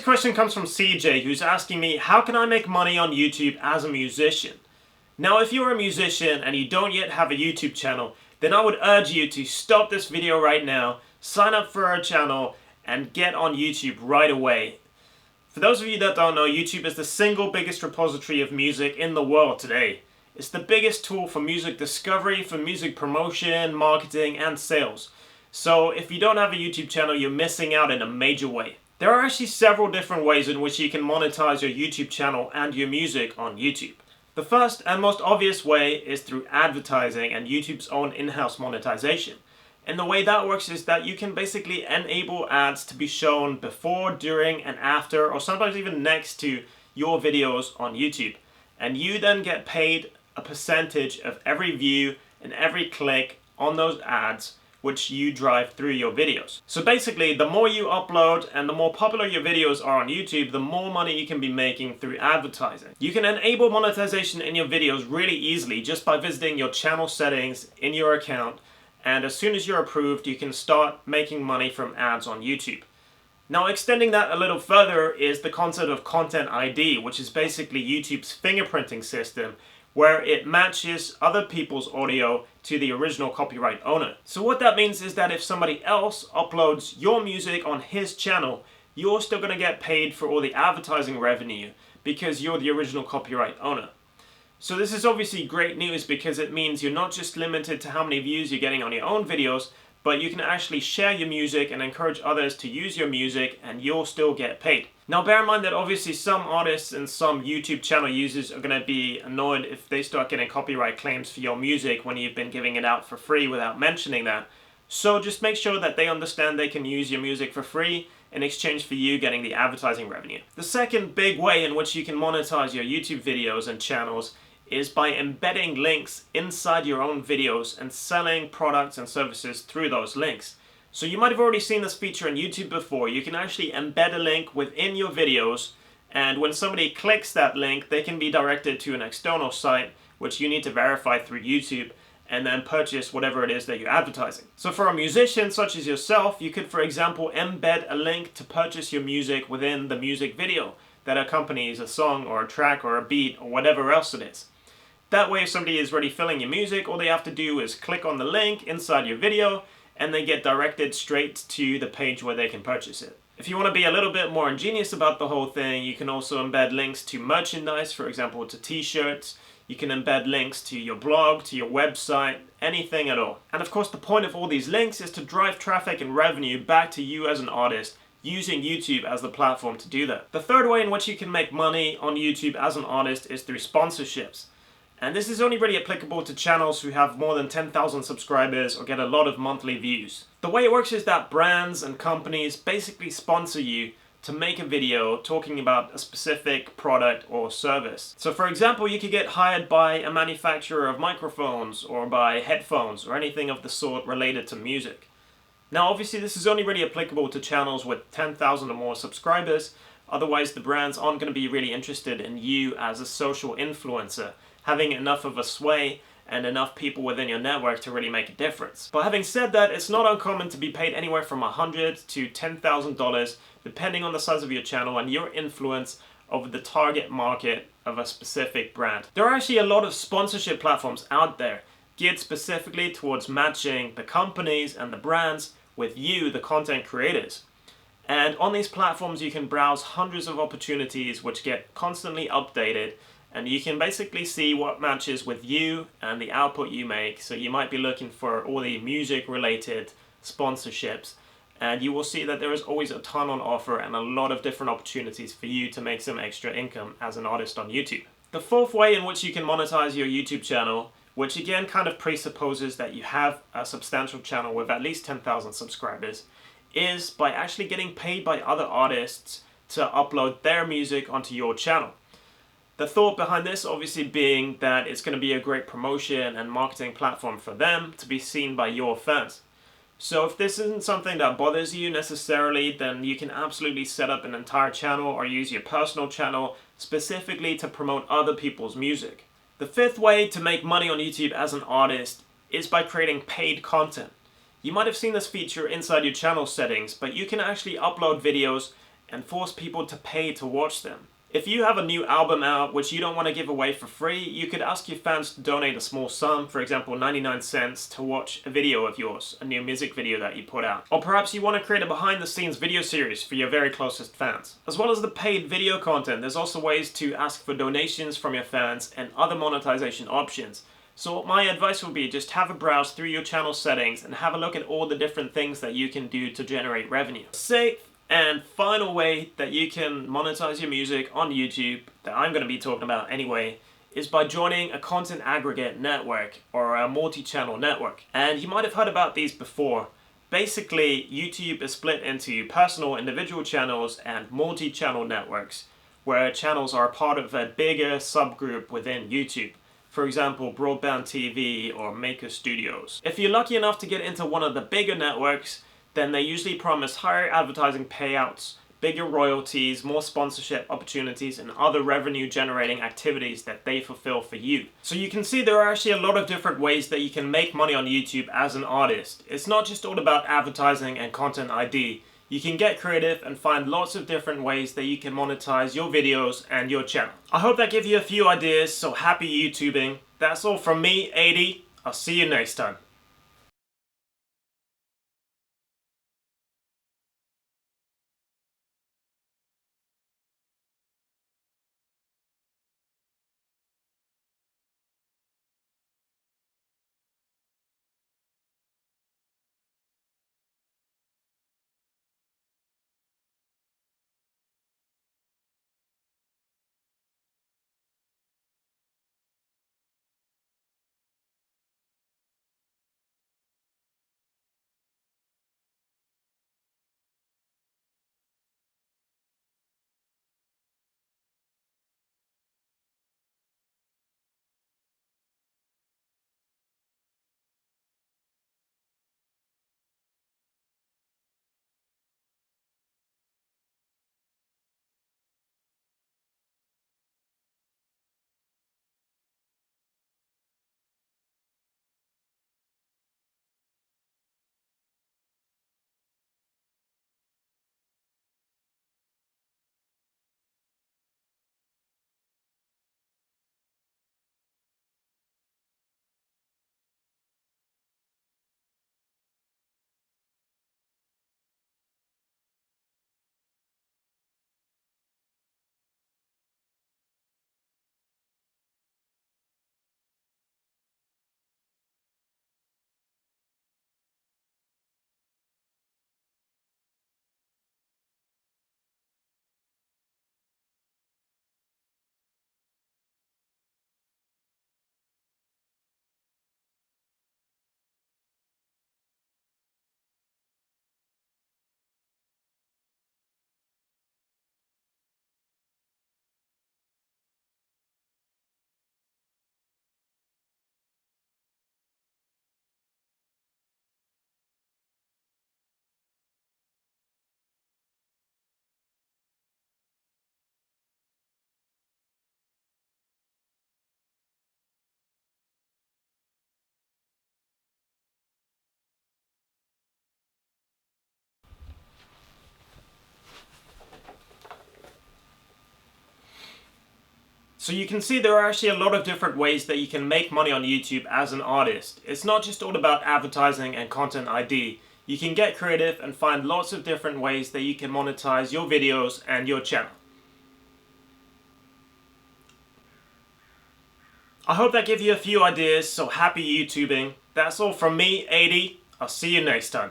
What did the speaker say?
question comes from CJ, who's asking me, how can I make money on YouTube as a musician? Now, if you're a musician and you don't yet have a YouTube channel, then I would urge you to stop this video right now, sign up for our channel, and get on YouTube right away. For those of you that don't know, YouTube is the single biggest repository of music in the world today. It's the biggest tool for music discovery, for music promotion, marketing, and sales. So if you don't have a YouTube channel, you're missing out in a major way. There are actually several different ways in which you can monetize your YouTube channel and your music on YouTube. The first and most obvious way is through advertising and YouTube's own in-house monetization. And the way that works is that you can basically enable ads to be shown before, during, and after, or sometimes even next to your videos on YouTube. And you then get paid a percentage of every view and every click on those ads which you drive through your videos. So basically, the more you upload and the more popular your videos are on YouTube, the more money you can be making through advertising. You can enable monetization in your videos really easily just by visiting your channel settings in your account, and as soon as you're approved, you can start making money from ads on YouTube. Now, extending that a little further is the concept of Content ID, which is basically YouTube's fingerprinting system, where it matches other people's audio to the original copyright owner. So what that means is that if somebody else uploads your music on his channel, you're still going to get paid for all the advertising revenue because you're the original copyright owner. So this is obviously great news because it means you're not just limited to how many views you're getting on your own videos, but you can actually share your music and encourage others to use your music and you'll still get paid. Now bear in mind that obviously some artists and some YouTube channel users are going to be annoyed if they start getting copyright claims for your music when you've been giving it out for free without mentioning that. So just make sure that they understand they can use your music for free in exchange for you getting the advertising revenue. The second big way in which you can monetize your YouTube videos and channels is by embedding links inside your own videos and selling products and services through those links. So you might have already seen this feature on YouTube before. You can actually embed a link within your videos, and when somebody clicks that link, they can be directed to an external site which you need to verify through YouTube and then purchase whatever it is that you're advertising. So for a musician such as yourself, you could, for example, embed a link to purchase your music within the music video that accompanies a song or a track or a beat or whatever else it is. That way, if somebody is already filling your music, all they have to do is click on the link inside your video and they get directed straight to the page where they can purchase it. If you want to be a little bit more ingenious about the whole thing, you can also embed links to merchandise, for example, to t-shirts. You can embed links to your blog, to your website, anything at all. And of course, the point of all these links is to drive traffic and revenue back to you as an artist, using YouTube as the platform to do that. The third way in which you can make money on YouTube as an artist is through sponsorships. And this is only really applicable to channels who have more than 10,000 subscribers or get a lot of monthly views. The way it works is that brands and companies basically sponsor you to make a video talking about a specific product or service. So for example, you could get hired by a manufacturer of microphones or by headphones or anything of the sort related to music. Now obviously this is only really applicable to channels with 10,000 or more subscribers. Otherwise the brands aren't going to be really interested in you as a social influencer, having enough of a sway and enough people within your network to really make a difference. But having said that, it's not uncommon to be paid anywhere from $100 to $10,000 depending on the size of your channel and your influence over the target market of a specific brand. There are actually a lot of sponsorship platforms out there geared specifically towards matching the companies and the brands with you, the content creators. And on these platforms you can browse hundreds of opportunities which get constantly updated, and you can basically see what matches with you and the output you make. So you might be looking for all the music related sponsorships, and you will see that there is always a ton on offer and a lot of different opportunities for you to make some extra income as an artist on YouTube. The fourth way in which you can monetize your YouTube channel, which again kind of presupposes that you have a substantial channel with at least 10,000 subscribers, is by actually getting paid by other artists to upload their music onto your channel. The thought behind this obviously being that it's going to be a great promotion and marketing platform for them to be seen by your fans. So if this isn't something that bothers you necessarily, then you can absolutely set up an entire channel or use your personal channel specifically to promote other people's music. The fifth way to make money on YouTube as an artist is by creating paid content. You might have seen this feature inside your channel settings, but you can actually upload videos and force people to pay to watch them. If you have a new album out which you don't want to give away for free, you could ask your fans to donate a small sum, for example 99 cents, to watch a video of yours, a new music video that you put out. Or perhaps you want to create a behind the scenes video series for your very closest fans. As well as the paid video content, there's also ways to ask for donations from your fans and other monetization options. So my advice would be just have a browse through your channel settings and have a look at all the different things that you can do to generate revenue. Safe and final way that you can monetize your music on YouTube, that I'm going to be talking about anyway, is by joining a content aggregate network or a multi-channel network. And you might have heard about these before. Basically, YouTube is split into personal individual channels and multi-channel networks, where channels are part of a bigger subgroup within YouTube. For example, Broadband TV or Maker Studios. If you're lucky enough to get into one of the bigger networks, then they usually promise higher advertising payouts, bigger royalties, more sponsorship opportunities, and other revenue generating activities that they fulfill for you. So you can see there are actually a lot of different ways that you can make money on YouTube as an artist. It's not just all about advertising and content ID. You can get creative and find lots of different ways that you can monetize your videos and your channel. I hope that gave you a few ideas, so happy YouTubing. That's all from me, 80. I'll see you next time. So you can see there are actually a lot of different ways that you can make money on YouTube as an artist. It's not just all about advertising and content ID. You can get creative and find lots of different ways that you can monetize your videos and your channel. I hope that gave you a few ideas, so happy YouTubing. That's all from me, 80. I'll see you next time.